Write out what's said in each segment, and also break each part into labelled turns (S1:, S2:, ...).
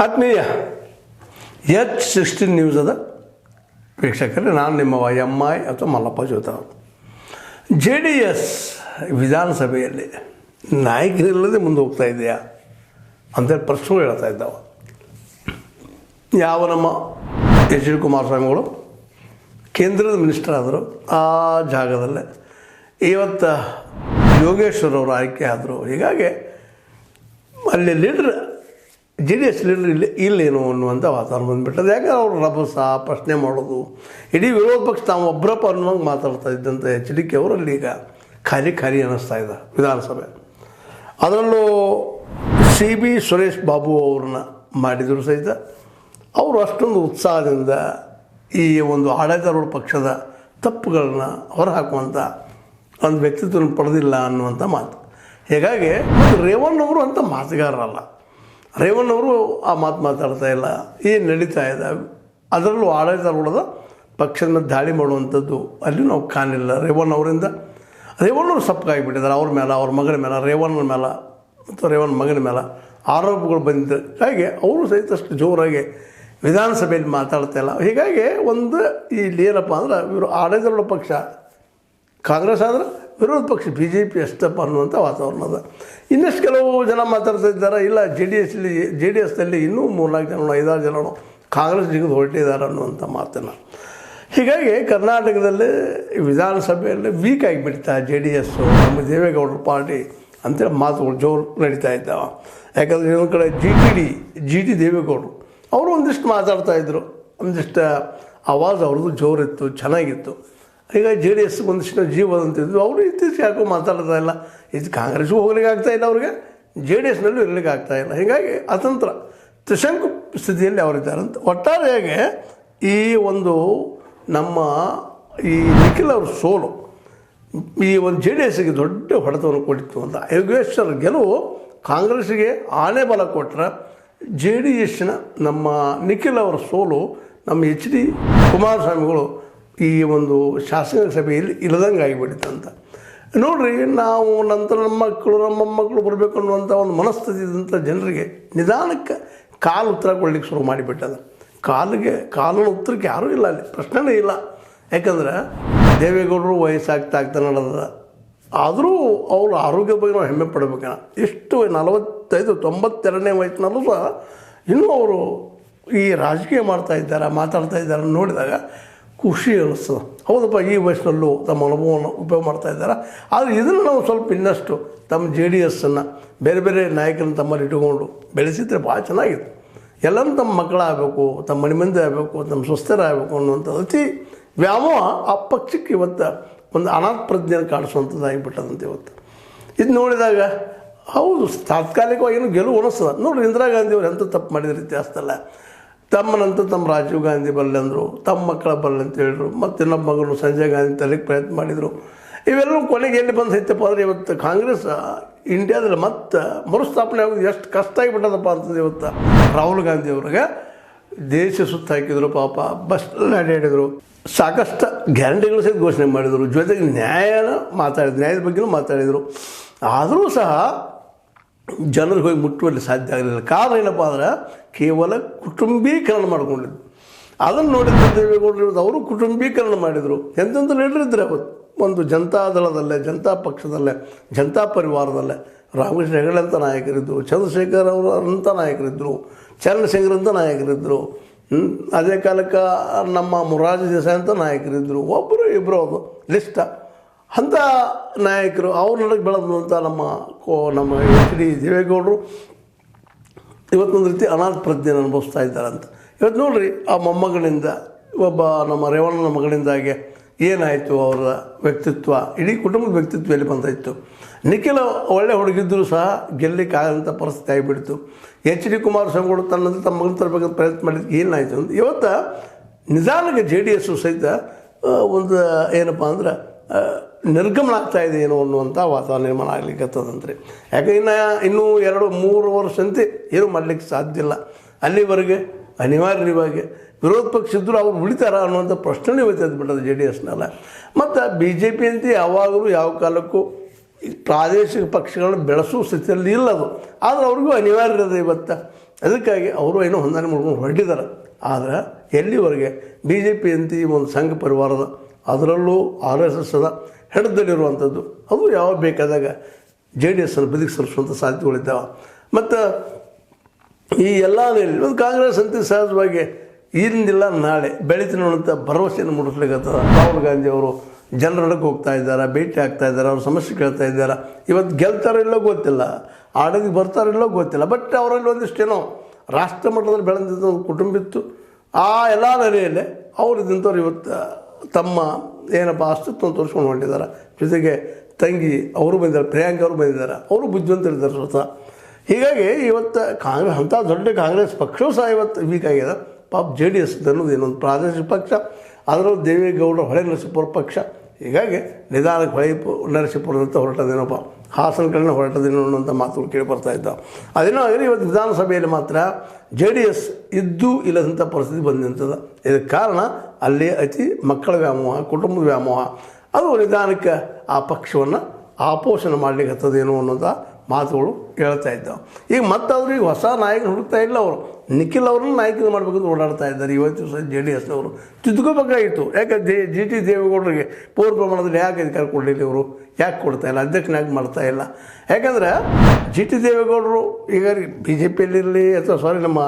S1: ಆತ್ಮೀಯ H16 ನ್ಯೂಸದ ವೀಕ್ಷಕರೇ, ನಾನು ನಿಮ್ಮ YMI ಅಥವಾ ಮಲ್ಲಪ್ಪ ಜೋತಾವ್. JDS ವಿಧಾನಸಭೆಯಲ್ಲಿ ನಾಯಕರಿಲ್ಲದೆ ಮುಂದೆ ಹೋಗ್ತಾ ಇದೆಯಾ ಅಂತೇಳಿ ಪ್ರಶ್ನೆಗಳು ಹೇಳ್ತಾ ಇದ್ದಾವೆ. ಯಾವ ನಮ್ಮ H ಡಿ ಕುಮಾರಸ್ವಾಮಿಗಳು ಕೇಂದ್ರದ ಮಿನಿಸ್ಟರ್ ಆದರು, ಆ ಜಾಗದಲ್ಲೇ ಇವತ್ತು ಯೋಗೇಶ್ವರ್ ಅವರು ಆಯ್ಕೆ ಆದರು. ಹೀಗಾಗಿ ಅಲ್ಲಿ ಲೀಡ್ರ್ JDS ಲೀಡರ್ ಇಲ್ಲೇನು ಅನ್ನುವಂಥ ವಾತಾವರಣ ಬಂದುಬಿಟ್ಟದು. ಯಾಕಂದ್ರೆ ಅವರು ರಭಸ ಪ್ರಶ್ನೆ ಮಾಡೋದು, ಇಡೀ ವಿರೋಧ ಪಕ್ಷ ತಾವು ಒಬ್ಬರಪ್ಪ ಅನ್ನೋಂಗೆ ಮಾತಾಡ್ತಾ ಇದ್ದಂಥ HD ಕೆ ಅವರಲ್ಲಿ ಈಗ ಖಾಲಿ ಅನ್ನಿಸ್ತಾ ಇದೆ ವಿಧಾನಸಭೆ. ಅದರಲ್ಲೂ CB ಸುರೇಶ್ ಬಾಬು ಅವ್ರನ್ನ ಮಾಡಿದರು ಸಹಿತ ಅವರು ಅಷ್ಟೊಂದು ಉತ್ಸಾಹದಿಂದ ಈ ಒಂದು ಆಡಳಿತಾರೂಢ ಪಕ್ಷದ ತಪ್ಪುಗಳನ್ನ ಹೊರಹಾಕುವಂಥ ಒಂದು ವ್ಯಕ್ತಿತ್ವವನ್ನು ಪಡೆದಿಲ್ಲ ಅನ್ನುವಂಥ ಮಾತು. ಹೀಗಾಗಿ ರೇವಣ್ಣವರು ಅಂತ ಮಾತುಗಾರರಲ್ಲ, ರೇವಣ್ಣವರು ಆ ಮಾತು ಮಾತಾಡ್ತಾ ಇಲ್ಲ. ಏನು ನಡೀತಾ ಇದೆ, ಅದರಲ್ಲೂ ಆಡಳಿತಾರೂಢದ ಪಕ್ಷದ ಮೇಲೆ ದಾಳಿ ಮಾಡುವಂಥದ್ದು ಅಲ್ಲಿ ನಾವು ಕಾಣಿಲ್ಲ. ರೇವಣ್ಣವರು ಸಪ್ಪಗಾಗಿಬಿಟ್ಟಿದ್ದಾರೆ. ಅವ್ರ ಮೇಲೆ, ಅವ್ರ ಮಗನ ಮೇಲೆ, ರೇವಣ್ಣನ ಮೇಲೆ ಮತ್ತು ರೇವಣ್ಣ ಮಗನ ಮೇಲೆ ಆರೋಪಗಳು ಬಂದಿದ್ದರು. ಹಾಗೆ ಅವರು ಸಹಿತ ಅಷ್ಟು ಜೋರಾಗಿ ವಿಧಾನಸಭೆಯಲ್ಲಿ ಮಾತಾಡ್ತಾ ಇಲ್ಲ. ಹೀಗಾಗಿ ಒಂದು ಇಲ್ಲಿ ಏನಪ್ಪ ಅಂದ್ರೆ ಇವರು ಆಡಳಿತಾರೂಢ ಪಕ್ಷ ಕಾಂಗ್ರೆಸ್ ಆದರೆ ವಿರೋಧ ಪಕ್ಷ BJP ಅಷ್ಟಪ್ಪ ಅನ್ನುವಂಥ ವಾತಾವರಣ ಅದ. ಇನ್ನಷ್ಟು ಕೆಲವು ಜನ ಮಾತಾಡ್ತಾ ಇದ್ದಾರೆ, ಇಲ್ಲ JDSನಲ್ಲಿ ಇನ್ನೂ 3-4 ಜನ 5-6 ಜನ ಕಾಂಗ್ರೆಸ್ ಜಿಗಿದು ಹೊರಟಿದ್ದಾರೆ ಅನ್ನುವಂಥ ಮಾತನ್ನು. ಹೀಗಾಗಿ ಕರ್ನಾಟಕದಲ್ಲಿ ವಿಧಾನಸಭೆಯಲ್ಲಿ ವೀಕ್ ಆಗಿಬಿಡ್ತಾ JDS, ನಮ್ಮ ದೇವೇಗೌಡರ ಪಾರ್ಟಿ ಅಂತೇಳಿ ಮಾತುಗಳು ಜೋರು ನಡೀತಾ ಇದ್ದಾವೆ. ಯಾಕಂದರೆ ಇನ್ನೊಂದು ಕಡೆ ಜಿ ಟಿ ದೇವೇಗೌಡರು ಅವರು ಒಂದಿಷ್ಟು ಮಾತಾಡ್ತಾಯಿದ್ರು, ಒಂದಿಷ್ಟು ಆವಾಜ್ ಅವ್ರದ್ದು ಜೋರಿತ್ತು, ಚೆನ್ನಾಗಿತ್ತು. ಈಗ JDS ಒಂದಿಷ್ಟು ಜೀವದಂತಿದ್ದು ಅವರು ಇತ್ತೀಚೆಗೆ ಯಾಕೋ ಮಾತಾಡ್ತಾ ಇಲ್ಲ. ಇದು ಕಾಂಗ್ರೆಸ್ಗೂ ಹೋಗ್ಲಿಕ್ಕೆ ಆಗ್ತಾಯಿಲ್ಲ, ಅವ್ರಿಗೆ JDSನಲ್ಲೂ ಇರಲಿಕ್ಕೆ ಆಗ್ತಾಯಿಲ್ಲ. ಹೀಗಾಗಿ ಅತಂತ್ರ ತ್ರಿಶಂಕು ಸ್ಥಿತಿಯಲ್ಲಿ ಅವರಿದ್ದಾರಂತ. ಒಟ್ಟಾರೆಯಾಗಿ ಈ ಒಂದು ನಮ್ಮ ಈ ನಿಖಿಲ್ ಅವ್ರ ಸೋಲು ಈ ಒಂದು JDSಗೆ ದೊಡ್ಡ ಹೊಡೆತವನ್ನು ಕೊಟ್ಟಿತ್ತು ಅಂತ. ಯೋಗೇಶ್ವರ್ ಗೆಲುವು ಕಾಂಗ್ರೆಸ್ಸಿಗೆ ಆನೆ ಬಲ ಕೊಟ್ಟರೆ, JDSನ ನಮ್ಮ ನಿಖಿಲ್ ಅವರ ಸೋಲು ನಮ್ಮ HD ಕುಮಾರಸ್ವಾಮಿಗಳು ಈ ಒಂದು ಶಾಸನ ಸಭೆಯಲ್ಲಿ ಇಲ್ಲದಂಗೆ ಆಗಿಬಿಟ್ಟಿತ್ತಂತ. ನೋಡಿರಿ, ನಾವು ನಂತರ ನಮ್ಮ ಮೊಮ್ಮಕ್ಕಳು ಬರಬೇಕು ಅನ್ನುವಂಥ ಒಂದು ಮನಸ್ಥಿತಿ ಇದ್ದಂಥ ಜನರಿಗೆ ನಿಧಾನಕ್ಕೆ ಕಾಲು ಉತ್ತರ ಕೊಡ್ಲಿಕ್ಕೆ ಶುರು ಮಾಡಿಬಿಟ್ಟದ. ಕಾಲಿನ ಉತ್ತರಕ್ಕೆ ಯಾರೂ ಇಲ್ಲ, ಅಲ್ಲಿ ಪ್ರಶ್ನೆನೇ ಇಲ್ಲ. ಯಾಕಂದ್ರೆ ದೇವೇಗೌಡರು ವಯಸ್ಸಾಗ್ತಾ ನಡೆದ, ಆದರೂ ಅವ್ರ ಆರೋಗ್ಯ ಬಗ್ಗೆ ನಾವು ಹೆಮ್ಮೆ ಪಡಬೇಕಣ್ಣ. ಎಷ್ಟು 45-92ನೇ ವಯಸ್ಸಿನಲ್ಲೂ ಸಹ ಇನ್ನೂ ಅವರು ಈ ರಾಜಕೀಯ ಮಾತಾಡ್ತಾ ಇದ್ದಾರೆ ನೋಡಿದಾಗ ಖುಷಿ ಅನ್ನಿಸ್ತದೆ. ಹೌದಪ್ಪ, ಈ ವಯಸ್ಸಿನಲ್ಲೂ ತಮ್ಮ ಅನುಭವವನ್ನು ಉಪಯೋಗ ಮಾಡ್ತಾ ಇದ್ದಾರೆ. ಆದರೆ ಇದನ್ನು ನಾವು ಸ್ವಲ್ಪ ಇನ್ನಷ್ಟು ತಮ್ಮ JDSನ್ನು ಬೇರೆ ಬೇರೆ ನಾಯಕರನ್ನು ತಮ್ಮಲ್ಲಿ ಇಟ್ಟುಕೊಂಡು ಬೆಳೆಸಿದ್ರೆ ಭಾಳ ಚೆನ್ನಾಗಿತ್ತು. ಎಲ್ಲರೂ ತಮ್ಮ ಮಕ್ಕಳಾಗಬೇಕು, ತಮ್ಮ ಮನೆ ಮಂದಿ ಆಗಬೇಕು, ತಮ್ಮ ಸ್ವಸ್ಥರಾಗಬೇಕು ಅನ್ನುವಂಥ ಅತಿ ವ್ಯಾಮೋಹ ಆ ಪಕ್ಷಕ್ಕೆ ಇವತ್ತು ಒಂದು ಅನಾಥ ಪ್ರಜ್ಞೆಯನ್ನು ಕಾಣಿಸುವಂಥದ್ದಾಗಿಬಿಟ್ಟದಂತೆ ಇವತ್ತು. ಇದು ನೋಡಿದಾಗ ಹೌದು, ತಾತ್ಕಾಲಿಕವಾಗಿ ಗೆಲುವು ಅನಿಸ್ತದೆ. ನೋಡಿ, ಇಂದಿರಾ ಗಾಂಧಿಯವರು ಎಂಥ ತಪ್ಪು ಮಾಡಿದ್ರು ಇತಿಹಾಸದಲ್ಲ. ತಮ್ಮನಂತ ತಮ್ಮ ರಾಜೀವ್ ಗಾಂಧಿ ಬರಲಿ ಅಂದರು, ತಮ್ಮ ಮಕ್ಕಳ ಬರಲಿ ಅಂತ ಹೇಳಿದ್ರು. ಮತ್ತು ಇನ್ನೊಬ್ಬ ಮಗನು ಸಂಜಯ್ ಗಾಂಧಿ ತರಲಿಕ್ಕೆ ಪ್ರಯತ್ನ ಮಾಡಿದರು. ಇವೆಲ್ಲವೂ ಕೊನೆಗೆ ಎಲ್ಲಿ ಬಂದು ಸಹಿತಪ್ಪ ಅಂದರೆ ಇವತ್ತು ಕಾಂಗ್ರೆಸ್ ಇಂಡಿಯಾದಲ್ಲಿ ಮತ್ತೆ ಮರುಸ್ಥಾಪನೆ ಆಗೋದು ಎಷ್ಟು ಕಷ್ಟ ಆಗಿಬಿಟ್ಟದಪ್ಪ ಅಂತಂದು ಇವತ್ತು ರಾಹುಲ್ ಗಾಂಧಿ ಅವ್ರಿಗೆ ದೇಶ ಸುತ್ತ ಹಾಕಿದ್ರು. ಪಾಪ ಬಸ್ನಲ್ಲಿ ಅಡ್ಡಾಡಿದರು, ಸಾಕಷ್ಟು ಗ್ಯಾರಂಟಿಗಳು ಸಹಿತ ಘೋಷಣೆ ಮಾಡಿದರು, ಜೊತೆಗೆ ನ್ಯಾಯದ ಬಗ್ಗೆಯೂ ಮಾತಾಡಿದರು. ಆದರೂ ಸಹ ಜನರಿಗೆ ಹೋಗಿ ಮುಟ್ಟುವಲ್ಲಿ ಸಾಧ್ಯ ಆಗಲಿಲ್ಲ. ಕಾರಣ ಏನಪ್ಪ ಅಂದ್ರೆ ಕೇವಲ ಕುಟುಂಬೀಕರಣ ಮಾಡ್ಕೊಂಡಿದ್ದು. ಅದನ್ನು ನೋಡಿದ ದೇವೇಗೌಡರು ಅವರು ಕುಟುಂಬೀಕರಣ ಮಾಡಿದರು. ಎಂತೆಂಥ ಲೀಡರ್ ಇದ್ದರೆ ಅವತ್ತು ಒಂದು ಜನತಾದಳದಲ್ಲೇ, ಜನತಾ ಪಕ್ಷದಲ್ಲೇ, ಜನತಾ ಪರಿವಾರದಲ್ಲೇ ರಾಮಕೃಷ್ಣ ಹೆಗಡೆ ಅಂತ ನಾಯಕರಿದ್ದರು, ಚಂದ್ರಶೇಖರ್ ಅವರು ಅಂಥ ನಾಯಕರಿದ್ದರು, ಚರಣಸಿಂಗ್ರಂಥ ನಾಯಕರಿದ್ದರು. ಅದೇ ಕಾಲಕ್ಕೆ ನಮ್ಮ ಮೊರಾರ್ಜಿ ದೇಸಾಯಿ ಅಂತ ನಾಯಕರಿದ್ದರು. ಒಬ್ಬರು ಇಬ್ಬರು ಅದು ಲಿಸ್ಟ ಅಂಥ ನಾಯಕರು ಅವ್ರ ನಡುವೆ ಬೆಳೆದಂಥ ನಮ್ಮ HD ದೇವೇಗೌಡರು ಇವತ್ತೊಂದು ರೀತಿ ಅನಾಥ ಪ್ರಜ್ಞೆಯನ್ನು ಅನುಭವಿಸ್ತಾ ಇದ್ದಾರಂತ. ಇವತ್ತು ನೋಡಿರಿ, ಆ ಮೊಮ್ಮಗಳಿಂದ ಒಬ್ಬ ನಮ್ಮ ರೇವಣ್ಣನ ಮಗಳಿಂದಾಗೆ ಏನಾಯಿತು ಅವರ ವ್ಯಕ್ತಿತ್ವ, ಇಡೀ ಕುಟುಂಬದ ವ್ಯಕ್ತಿತ್ವ ಎಲ್ಲಿ ಬಂದಾಯಿತು. ನಿಖಿಲ್ ಒಳ್ಳೆ ಹುಡುಗಿದ್ದರೂ ಸಹ ಗೆಲ್ಲಲಿಕ್ಕಾಗಂಥ ಪರಿಸ್ಥಿತಿ ಆಗಿಬಿಡ್ತು. HD ಕುಮಾರಸ್ವಾಮಿಗಳು ತಮ್ಮ ಮಗನ ತರಬೇಕಂತ ಪ್ರಯತ್ನ ಮಾಡಿದ್ದಕ್ಕೆ ಏನಾಯಿತು ಅಂತ ಇವತ್ತು ನಿಧಾನಕ್ಕೆ JDS ಸಹಿತ ಒಂದು ಏನಪ್ಪ ಅಂದ್ರೆ ನಿರ್ಗಮನ ಆಗ್ತಾ ಇದೆ ಏನೋ ಅನ್ನುವಂಥ ವಾತಾವರಣ ನಿರ್ಮಾಣ ಆಗ್ಲಿಕ್ಕತ್ತದಂತ್ರಿ. ಯಾಕೆ ಇನ್ನೂ 2-3 ವರ್ಷಂತೆ ಏನೂ ಮಾಡಲಿಕ್ಕೆ ಸಾಧ್ಯ ಇಲ್ಲ. ಅಲ್ಲಿವರೆಗೆ ಅನಿವಾರ್ಯವಾಗಿ ವಿರೋಧ ಪಕ್ಷ ಇದ್ದರೂ ಅವ್ರು ಉಳಿತಾರ ಅನ್ನುವಂಥ ಪ್ರಶ್ನೆ ಇವತ್ತು JDSನಲ್ಲ. ಮತ್ತು BJP ಅಂತ ಯಾವಾಗಲೂ ಯಾವ ಕಾಲಕ್ಕೂ ಪ್ರಾದೇಶಿಕ ಪಕ್ಷಗಳನ್ನು ಬೆಳೆಸುವ ಸ್ಥಿತಿಯಲ್ಲಿ ಇಲ್ಲದು. ಆದರೆ ಅವ್ರಿಗೂ ಅನಿವಾರ್ಯ ಇದೆ. ಇವತ್ತು ಅದಕ್ಕಾಗಿ ಅವರು ಏನೋ ಹೊಂದಾಣೆ ಮಾಡ್ಕೊಂಡು ಹೊರಟಿದ್ದಾರೆ. ಆದರೆ ಎಲ್ಲಿವರೆಗೆ ಬಿ ಜೆ ಪಿ ಅಂತ ಒಂದು ಸಂಘ ಪರಿವಾರದ ಅದರಲ್ಲೂ RSS ಹಿಡಿದಲ್ಲಿರುವಂಥದ್ದು ಅದು ಯಾವ ಬೇಕಾದಾಗ JDS ಬದಿಗೆ ಸರಿಸುವಂಥ ಸಾಧ್ಯತೆಗಳಿದ್ದಾವೆ. ಮತ್ತು ಈ ಎಲ್ಲ ಒಂದು ಕಾಂಗ್ರೆಸ್ ಅಂತ ಸಹಜವಾಗಿ ಇಂದಿಲ್ಲ ನಾಳೆ ಬೆಳಿತೀನಿ ಅನ್ನೋಂಥ ಭರವಸೆಯನ್ನು ಮೂಡಿಸ್ಲಿಕ್ಕತ್ತದ. ರಾಹುಲ್ ಗಾಂಧಿ ಅವರು ಜನರೊಳಗೆ ಹೋಗ್ತಾ ಇದ್ದಾರೆ, ಭೇಟಿ ಆಗ್ತಾ ಇದ್ದಾರೆ, ಅವ್ರ ಸಮಸ್ಯೆ ಕೇಳ್ತಾ ಇದ್ದಾರೆ. ಇವತ್ತು ಗೆಲ್ತಾರೋ ಇಲ್ಲೋ ಗೊತ್ತಿಲ್ಲ, ಆಡೋದಕ್ಕೆ ಬರ್ತಾರೋ ಗೊತ್ತಿಲ್ಲ. ಬಟ್ ಅವರಲ್ಲಿ ಒಂದಿಷ್ಟೇನೋ ರಾಷ್ಟ್ರ ಮಟ್ಟದಲ್ಲಿ ಬೆಳೆದಂಥ ಒಂದು ಕುಟುಂಬ ಇತ್ತು. ಆ ಎಲ್ಲ ನೆಲೆಯಲ್ಲೇ ಅವರು ಇದ್ದಂಥವ್ರು ಇವತ್ತು ತಮ್ಮ ಏನಪ್ಪ ಅಸ್ತಿತ್ವ ತೋರಿಸ್ಕೊಂಡು ಹೊಂಟಿದ್ದಾರೆ. ಜೊತೆಗೆ ತಂಗಿ ಅವರು ಬಂದಿದ್ದಾರೆ, ಪ್ರಿಯಾಂಕ ಅವರು ಬಂದಿದ್ದಾರೆ, ಅವರು ಬುದ್ಧಿವಂತರಿದ್ದಾರೆ ಸ್ವತಃ. ಹೀಗಾಗಿ ಇವತ್ತು ಕಾಂಗ್ರೆಸ್ ಅಂಥ ದೊಡ್ಡ ಕಾಂಗ್ರೆಸ್ ಪಕ್ಷವೂ ಸಹ ಇವತ್ತು ವೀಕ್ ಆಗಿದೆ. ಪಾಪ JDS ಅನ್ನೋದು ಏನೊಂದು ಪ್ರಾದೇಶಿಕ ಪಕ್ಷ, ಅದರಲ್ಲೂ ದೇವೇಗೌಡರ ಹೊಳೆ ನರಸೀಪುರ ಪಕ್ಷ. ಹೀಗಾಗಿ ನಿಧಾನಕ್ಕೆ ಹೊಳೆ ನರಸೀಪುರದಂತ ಹೊರಟದೇನಪ್ಪ, ಹಾಸನ ಕಡೆನ ಹೊರಟದೇನೋ ಅನ್ನೋಂಥ ಮಾತುಗಳು ಕೇಳಿ ಬರ್ತಾ ಇದ್ದಾವೆ. ಅದೇನೋ ಆಗಲಿ ಇವತ್ತು ವಿಧಾನಸಭೆಯಲ್ಲಿ ಮಾತ್ರ JDS ಇದ್ದೂ ಇಲ್ಲದಂಥ ಪರಿಸ್ಥಿತಿ ಬಂದಂಥದ್ದು. ಇದಕ್ಕೆ ಕಾರಣ ಅಲ್ಲಿ ಅತಿ ಮಕ್ಕಳ ವ್ಯಾಮೋಹ, ಕುಟುಂಬದ ವ್ಯಾಮೋಹ, ಅದು ನಿಧಾನಕ್ಕೆ ಆ ಪಕ್ಷವನ್ನು ಆಪೋಷಣ ಮಾಡಲಿಕ್ಕೆ ಹತ್ತದೇನೋ ಅನ್ನೋಂಥ ಮಾತುಗಳು ಹೇಳ್ತಾ ಇದ್ದಾವೆ. ಈಗ ಮತ್ತಾದರೂ ಈಗ ಹೊಸ ನಾಯಕರು ಹುಡುಕ್ತಾ ಇಲ್ಲ. ಅವರು ನಿಖಿಲ್ ಅವ್ರನ್ನ ನಾಯಕರು ಮಾಡಬೇಕಂತ ಓಡಾಡ್ತಾ ಇದ್ದಾರೆ. ಇವತ್ತು ಸಹ JDSನವರು ತಿದ್ದುಕೋಬೇಕಾಗಿತ್ತು. ಯಾಕೆ GT ದೇವೇಗೌಡರಿಗೆ ಪೂರ್ವ ಪ್ರಮಾಣದಲ್ಲಿ ಯಾಕೆ ಅಧಿಕಾರ ಕೊಡಲಿಲ್ಲ, ಇವರು ಯಾಕೆ ಕೊಡ್ತಾ ಇಲ್ಲ, ಅಧ್ಯಕ್ಷನ ಯಾಕೆ ಮಾಡ್ತಾ ಇಲ್ಲ? ಯಾಕಂದರೆ GT ದೇವೇಗೌಡರು ಈಗ BJPಯಲ್ಲಿರಲಿ ಅಥವಾ ನಮ್ಮ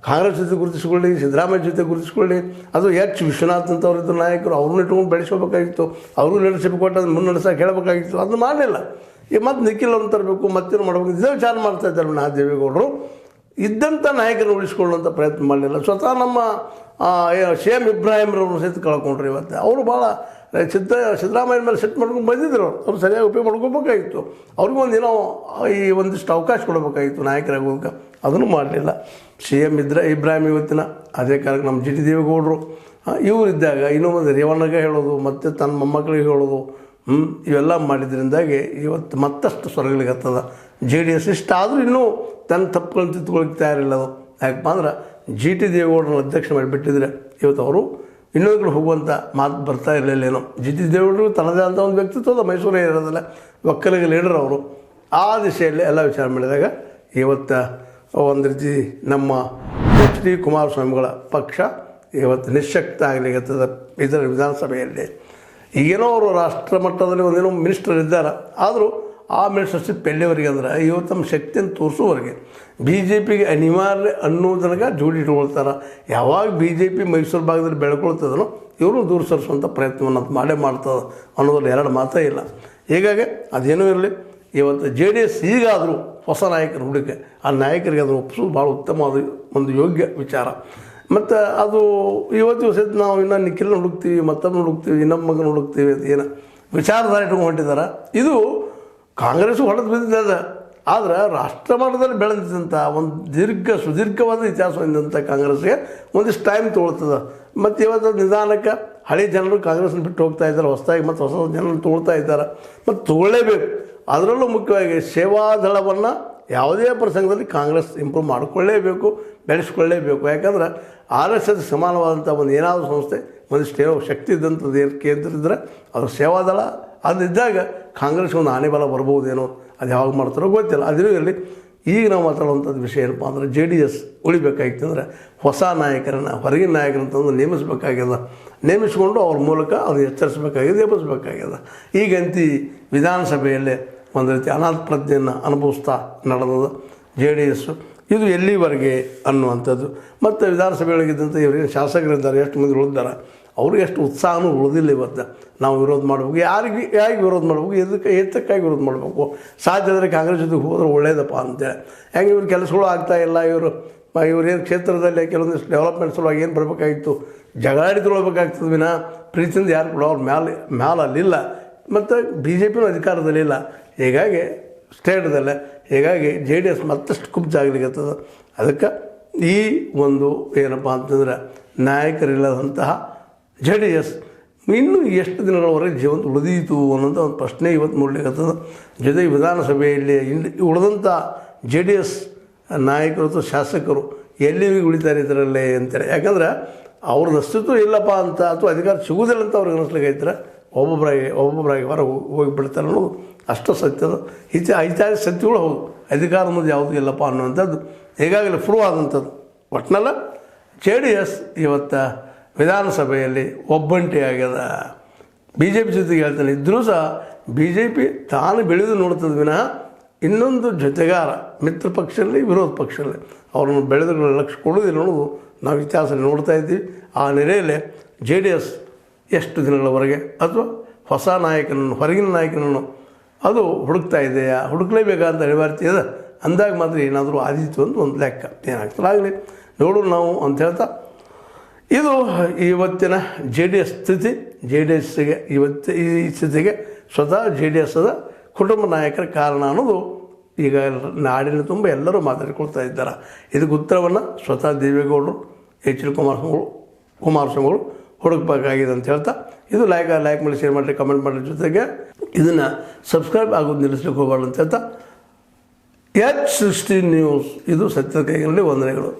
S1: ಕಾಂಗ್ರೆಸ್ ಜೊತೆ ಗುರುತಿಸ್ಕೊಳ್ಳಿ, ಸಿದ್ದರಾಮಯ್ಯ ಜೊತೆ ಗುರುತಿಸ್ಕೊಳ್ಳಿ, ಅದು ವಿಶ್ವನಾಥ್ ಅಂತವ್ರಿದ್ದ ನಾಯಕರು ಅವ್ರನ್ನ ಇಟ್ಕೊಂಡು ಬೆಳೆಸ್ಕೋಬೇಕಾಗಿತ್ತು. ಅವರು ಲೀಡರ್ಶಿಪ್ ಕೊಟ್ಟು ಅದನ್ನು ಮುನ್ನಡೆಸೋಕೆ ಹೇಳಬೇಕಾಗಿತ್ತು. ಅದನ್ನು ಮಾಡಲಿಲ್ಲ. ಈಗ ಮತ್ತೆ ನಿಖಿಲ್ ಅಂತ ತರಬೇಕು, ಮತ್ತೇನು ಮಾಡಬೇಕು, ಇದೇ ವಿಚಾರ ಮಾಡ್ತಾ ಇದ್ದಾರೆ. ದೇವೇಗೌಡರು ಇದ್ದಂಥ ನಾಯಕರನ್ನು ಉಳಿಸ್ಕೊಳ್ಳುವಂಥ ಪ್ರಯತ್ನ ಮಾಡಲಿಲ್ಲ. ಸ್ವತಃ ನಮ್ಮ CM ಇಬ್ರಾಹಿಂರವ್ರನ್ನ ಸಹಿತ ಕಳ್ಕೊಂಡ್ರು. ಇವತ್ತು ಅವರು ಭಾಳ ಸಿದ್ದರಾಮಯ್ಯ ಮೇಲೆ ಸೆಟ್ ಮಾಡ್ಕೊಂಡು ಬಂದಿದ್ದರು. ಅವ್ರು ಸರಿಯಾಗಿ ಉಪಯೋಗ ಮಾಡ್ಕೋಬೇಕಾಗಿತ್ತು. ಅವ್ರಿಗೊಂದೇನೋ ಈ ಒಂದಿಷ್ಟು ಅವಕಾಶ ಕೊಡಬೇಕಾಗಿತ್ತು ನಾಯಕರಾಗೋದಕ್ಕೆ, ಅದನ್ನು ಮಾಡಲಿಲ್ಲ. CM ಇಬ್ರಾಹಿಂ ಇವತ್ತಿನ ಅದೇ ಕಾಲಕ್ಕೆ ನಮ್ಮ GT ದೇವೇಗೌಡರು ಇವರಿದ್ದಾಗ ಇನ್ನೊಂದು ರೇವಣ್ಣಗೆ ಹೇಳೋದು, ಮತ್ತು ತನ್ನ ಮೊಮ್ಮಕ್ಕಳಿಗೆ ಹೇಳೋದು, ಇವೆಲ್ಲ ಮಾಡಿದ್ರಿಂದಾಗಿ ಇವತ್ತು ಮತ್ತಷ್ಟು ಸ್ವರ್ಗಲಿಗೆ ಹತ್ತದ JDS. ಇಷ್ಟಾದರೂ ಇನ್ನೂ ತನ್ನ ತಪ್ಪುಗಳನ್ನು ತಿದ್ದುಕೊಳ್ಳಿಕ್ಕೆ ತಯಾರಿಲ್ಲ. ಅದು ಯಾಕಪ್ಪ ಅಂದ್ರೆ GT ದೇವೇಗೌಡರನ್ನ ಅಧ್ಯಕ್ಷ ಮಾಡಿಬಿಟ್ಟಿದ್ರೆ ಇವತ್ತು ಅವರು ಇನ್ನೊಂದು ಕಡೆ ಹೋಗುವಂಥ ಮಾತು ಬರ್ತಾ ಇರಲಿಲ್ಲೇನೋ. GT ದೇವೇಗೌಡರು ತನ್ನದೇ ಅಂತ ಒಂದು ವ್ಯಕ್ತಿತ್ವದ ಮೈಸೂರೇ ಇರೋದಿಲ್ಲ, ಒಕ್ಕಲಿಗ ಲೀಡರ್ ಅವರು. ಆ ದಿಶೆಯಲ್ಲಿ ಎಲ್ಲ ವಿಚಾರ ಮಾಡಿದಾಗ ಇವತ್ತು ಒಂದು ರೀತಿ ನಮ್ಮ HD ಕುಮಾರಸ್ವಾಮಿಗಳ ಪಕ್ಷ ಇವತ್ತು ನಿಶ್ಶಕ್ತ ಆಗಲಿಕ್ಕತ್ತದ ಇದರ ವಿಧಾನಸಭೆಯಲ್ಲಿ. ಈಗೇನೋ ಅವರು ರಾಷ್ಟ್ರ ಮಟ್ಟದಲ್ಲಿ ಒಂದೇನೋ ಮಿನಿಸ್ಟರ್ ಇದ್ದಾರೆ, ಆದರೂ ಆ ಮಿನಿಸ್ಟರ್ಶಿಪ್ ಎಲ್ಲಿವರೆಗೆ ಅಂದ್ರೆ ಇವತ್ತು ತಮ್ಮ ಶಕ್ತಿಯನ್ನು ತೋರಿಸೋವರೆಗೆ BJPಗೆ ಅನಿವಾರ್ಯ ಅನ್ನೋದನ್ನಾಗ ಜೋಡಿ ಇಟ್ಕೊಳ್ತಾರೆ. ಯಾವಾಗ BJP ಮೈಸೂರು ಭಾಗದಲ್ಲಿ ಬೆಳ್ಕೊಳ್ತದನೋ ಇವರು ದೂರ ಸರಿಸುವಂಥ ಪ್ರಯತ್ನವನ್ನು ಅದು ಮಾಡೇ ಮಾಡ್ತದೆ ಅನ್ನೋದ್ರಲ್ಲಿ ಎರಡು ಮಾತೇ ಇಲ್ಲ. ಹೀಗಾಗಿ ಅದೇನೂ ಇರಲಿ, ಇವತ್ತು JDS ಈಗಾದರೂ ಹೊಸ ನಾಯಕರು ಹುಡುಕೆ ಆ ನಾಯಕರಿಗೆ ಅದನ್ನು ಒಪ್ಪಿಸೋದು ಭಾಳ ಉತ್ತಮವಾದ ಒಂದು ಯೋಗ್ಯ ವಿಚಾರ. ಮತ್ತು ಅದು ಇವತ್ತು ಸಹಿತ ನಾವು ಇನ್ನೂ ನಿಖಿಲ್ನ ಹುಡುಕ್ತೀವಿ, ಮತ್ತೊಬ್ಬನ ಹುಡುಕ್ತೀವಿ, ಇನ್ನೊಬ್ಬ ಮಗನ ಹುಡುಕ್ತೀವಿ ಅಂತ ಏನು ವಿಚಾರಧಾರೆ ಇಟ್ಕೊಂಡು ಹೊಂಟಿದ್ದಾರೆ. ಇದು ಕಾಂಗ್ರೆಸ್ಸು ಹೊಡೆದು ಬಿದ್ದಿದೆ. ಆದರೆ ರಾಷ್ಟ್ರ ಮಟ್ಟದಲ್ಲಿ ಬೆಳೆದಂಥ ಒಂದು ಸುದೀರ್ಘವಾದ ಇತಿಹಾಸ ಹೊಂದಿದಂಥ ಕಾಂಗ್ರೆಸ್ಗೆ ಒಂದಿಷ್ಟು ಟೈಮ್ ತೊಗೊಳ್ತದೆ. ಮತ್ತು ಇವತ್ತು ನಿಧಾನಕ್ಕೆ ಹಳೆ ಜನರು ಕಾಂಗ್ರೆಸ್ನ ಬಿಟ್ಟು ಹೋಗ್ತಾ ಇದ್ದಾರೆ, ಹೊಸದಾಗಿ ಮತ್ತು ಹೊಸ ಜನರು ತೊಗೊಳ್ತಾ ಇದ್ದಾರೆ. ಮತ್ತು ತೊಗೊಳ್ಳೇಬೇಕು. ಅದರಲ್ಲೂ ಮುಖ್ಯವಾಗಿ ಸೇವಾದಳವನ್ನು ಯಾವುದೇ ಪ್ರಸಂಗದಲ್ಲಿ ಕಾಂಗ್ರೆಸ್ ಇಂಪ್ರೂವ್ ಮಾಡಿಕೊಳ್ಳೇಬೇಕು, ಬೆಳೆಸ್ಕೊಳ್ಳೇಬೇಕು. ಯಾಕಂದ್ರೆ RSS ಸಮಾನವಾದಂಥ ಒಂದು ಏನಾದರೂ ಸಂಸ್ಥೆ ಒಂದಿಷ್ಟು ಏನೋ ಶಕ್ತಿ ಇದ್ದಂಥದ್ದು ಕೇಂದ್ರ ಇದ್ದರೆ ಅದು ಸೇವಾದಳ. ಅದಿದ್ದಾಗ ಕಾಂಗ್ರೆಸ್ಗೆ ಒಂದು ಆನೆ ಬಲ ಬರ್ಬೋದೇನೋ, ಅದು ಯಾವಾಗ ಮಾಡ್ತಾರೋ ಗೊತ್ತಿಲ್ಲ. ಅದರಲ್ಲಿ ಈಗ ನಾವು ಮಾತಾಡುವಂಥದ್ದು ವಿಷಯ ಏನಪ್ಪ ಅಂದರೆ JDS ಉಳಿಬೇಕಾಗಿತ್ತು ಅಂದರೆ ಹೊಸ ನಾಯಕರನ್ನು, ಹೊರಗಿನ ನಾಯಕರಂತಂದು ನೇಮಿಸಬೇಕಾಗ್ಯದ. ನೇಮಿಸಿಕೊಂಡು ಅವ್ರ ಮೂಲಕ ಅದು ಎಚ್ಚರಿಸಬೇಕಾಗಿದೆ, ಎಬ್ಬಿಸಬೇಕಾಗ್ಯದ. ಈಗಂತೂ ವಿಧಾನಸಭೆಯಲ್ಲೇ ಒಂದು ರೀತಿ ಅನಾಥ ಪ್ರಜ್ಞೆಯನ್ನು ಅನುಭವಿಸ್ತಾ ನಡೆದದು JDS. ಇದು ಎಲ್ಲಿವರೆಗೆ ಅನ್ನುವಂಥದ್ದು. ಮತ್ತು ವಿಧಾನಸಭೆಯೊಳಗಿದ್ದಂಥ ಇವರಿಗೆ ಶಾಸಕರಿದ್ದಾರೆ, ಎಷ್ಟು ಮಂದಿ ಉಳಿದಾರೆ, ಅವ್ರಿಗೆ ಎಷ್ಟು ಉತ್ಸಾಹನೂ ಉಳಿದಿಲ್ಲ. ಇವತ್ತು ನಾವು ವಿರೋಧ ಮಾಡಬೇಕು, ಯಾರಿಗೆ ವಿರೋಧ ಮಾಡಬೇಕು, ಎತ್ತಕ್ಕಾಗಿ ವಿರೋಧ ಮಾಡಬೇಕು, ಸಾಧ್ಯ ಆದರೆ ಕಾಂಗ್ರೆಸ್ ಜೊತೆಗೆ ಹೋದ್ರೆ ಒಳ್ಳೇದಪ್ಪ ಅಂತೇಳಿ. ಹೆಂಗೆ ಇವ್ರ ಕೆಲಸಗಳು ಆಗ್ತಾಯಿಲ್ಲ, ಇವ್ರೇನು ಕ್ಷೇತ್ರದಲ್ಲಿ ಕೆಲವೊಂದಿಷ್ಟು ಡೆವಲಪ್ಮೆಂಟ್ ಸಲುವಾಗಿ ಏನು ಬರಬೇಕಾಗಿತ್ತು, ಜಗಳಾಡಿದ್ರೊಳ್ಬೇಕಾಗ್ತದೆ ವಿನ ಪ್ರೀತಿಯಿಂದ ಯಾರು ಕೂಡ ಅವ್ರ ಮ್ಯಾಲೆ ಅಲ್ಲಿಲ್ಲ. ಮತ್ತು BJPನೂ ಅಧಿಕಾರದಲ್ಲಿಲ್ಲ. ಹೀಗಾಗಿ ಸ್ಟೇಟ್ದಲ್ಲೇ ಹೀಗಾಗಿ JDS ಮತ್ತಷ್ಟು ಕುಬ್ಜಾಗಲಿಕ್ಕತ್ತದ. ಅದಕ್ಕೆ ಈ ಒಂದು ಏನಪ್ಪ ಅಂತಂದ್ರೆ ನಾಯಕರಿಲ್ಲದಂತಹ JDS ಇನ್ನೂ ಎಷ್ಟು ದಿನಗಳವರೆಗೆ ಜೀವಂತ ಉಳಿದೀತು ಅನ್ನೋಂಥ ಒಂದು ಪ್ರಶ್ನೆ ಇವತ್ತು ಮೂಡಲಿಕ್ಕತ್ತದ. ಜೊತೆಗೆ ವಿಧಾನಸಭೆಯಲ್ಲಿ ಉಳಿದಂಥ JDS ನಾಯಕರು ಅಥವಾ ಶಾಸಕರು ಎಲ್ಲಿಗೆ ಉಳಿತಾರೆ ಇದರಲ್ಲೇ ಅಂತೇಳಿ. ಯಾಕಂದ್ರೆ ಅವ್ರದ್ದು ಅಸ್ತಿತ್ವ ಇಲ್ಲಪ್ಪ ಅಂತ ಅಥವಾ ಅಧಿಕಾರ ಸಿಗುವುದಿಲ್ಲ ಅಂತ ಅವ್ರಿಗೆ ಅನಿಸ್ಲಿಕ್ಕೈತಾರೆ. ಒಬ್ಬೊಬ್ಬರಾಗಿ ಹೊರ ಹೋಗಿಬಿಡ್ತಾರೆ ಅನ್ನೋದು ಅಷ್ಟು ಸತ್ಯದ ಐತಿಹಾಸಿಕ ಸತ್ಯಗಳು ಹೌದು. ಅಧಿಕಾರ ಅನ್ನೋದು ಯಾವುದೂ ಇಲ್ಲಪ್ಪ ಅನ್ನುವಂಥದ್ದು ಈಗಾಗಲೇ ಪ್ರೂವ್ ಆದಂಥದ್ದು. ಒಟ್ಟಿನಲ್ಲ JDS ಇವತ್ತು ವಿಧಾನಸಭೆಯಲ್ಲಿ ಒಬ್ಬಂಟಿಯಾಗ್ಯದ. BJP ಜೊತೆಗೆ ಹೇಳ್ತಾನೆ ಇದ್ದರೂ ಸಹ BJP ತಾನು ಬೆಳೆದು ನೋಡ್ತದೆ ವಿನಃ ಇನ್ನೊಂದು ಜೊತೆಗಾರ ಮಿತ್ರ ಪಕ್ಷದಲ್ಲಿ ವಿರೋಧ ಪಕ್ಷದಲ್ಲಿ ಅವ್ರನ್ನು ಬೆಳೆದು ಲಕ್ಷ್ಯ ಕೊಡೋದಿಲ್ಲ ಅನ್ನೋದು ನಾವು ಇತಿಹಾಸ ನೋಡ್ತಾ ಇದ್ದೀವಿ. ಆ ನೆಲೆಯಲ್ಲೇ JDS ಎಷ್ಟು ದಿನಗಳವರೆಗೆ ಅಥವಾ ಹೊಸ ನಾಯಕನನ್ನು ಹೊರಗಿನ ನಾಯಕನನ್ನು ಅದು ಹುಡುಕ್ತಾ ಇದೆಯಾ, ಹುಡುಕ್ಲೇಬೇಕಂತ ಅನಿವಾರ್ಯತೆ ಇದೆ ಅಂದಾಗ ಮಾತ್ರ ಏನಾದರೂ ಆದಿತ್ತು ಅಂತ ಒಂದು ಲೆಕ್ಕ. ಏನಾಗ್ತದೆ ಆಗಲಿ ನೋಡೋಣ ನಾವು ಅಂತ ಹೇಳ್ತಾ, ಇದು ಇವತ್ತಿನ JDS ಸ್ಥಿತಿ. JDSಗೆ ಈ ಸ್ಥಿತಿಗೆ ಸ್ವತಃ JDSದ ಕುಟುಂಬ ನಾಯಕರ ಕಾರಣ ಅನ್ನೋದು ಈಗ ನಾಡಿನ ತುಂಬ ಎಲ್ಲರೂ ಮಾತಾಡಿಕೊಳ್ತಾ ಇದ್ದಾರೆ. ಇದಕ್ಕೆ ಉತ್ತರವನ್ನು ಸ್ವತಃ ದೇವೇಗೌಡರು, HD ಕುಮಾರಸ್ವಾಮಿಗಳು ಹುಡುಕಬೇಕಾಗಿದೆ ಅಂತ ಹೇಳ್ತಾ, ಇದು ಲೈಕ್ ಮಾಡಿ, ಶೇರ್ ಮಾಡಿರಿ, ಕಮೆಂಟ್ ಮಾಡಿರಿ, ಜೊತೆಗೆ ಇದನ್ನು ಸಬ್ಸ್ಕ್ರೈಬ್ ಆಗೋದು ನಿಲ್ಲಿಸ್ಲಿಕ್ಕೆ ಹೋಗಬಾರ್ದು ಅಂತ ಹೇಳ್ತಾ, H16 ನ್ಯೂಸ್ ಇದು ಸತ್ಯದ ಕೈಗಳಲ್ಲಿ ವಂದನೆಗಳು.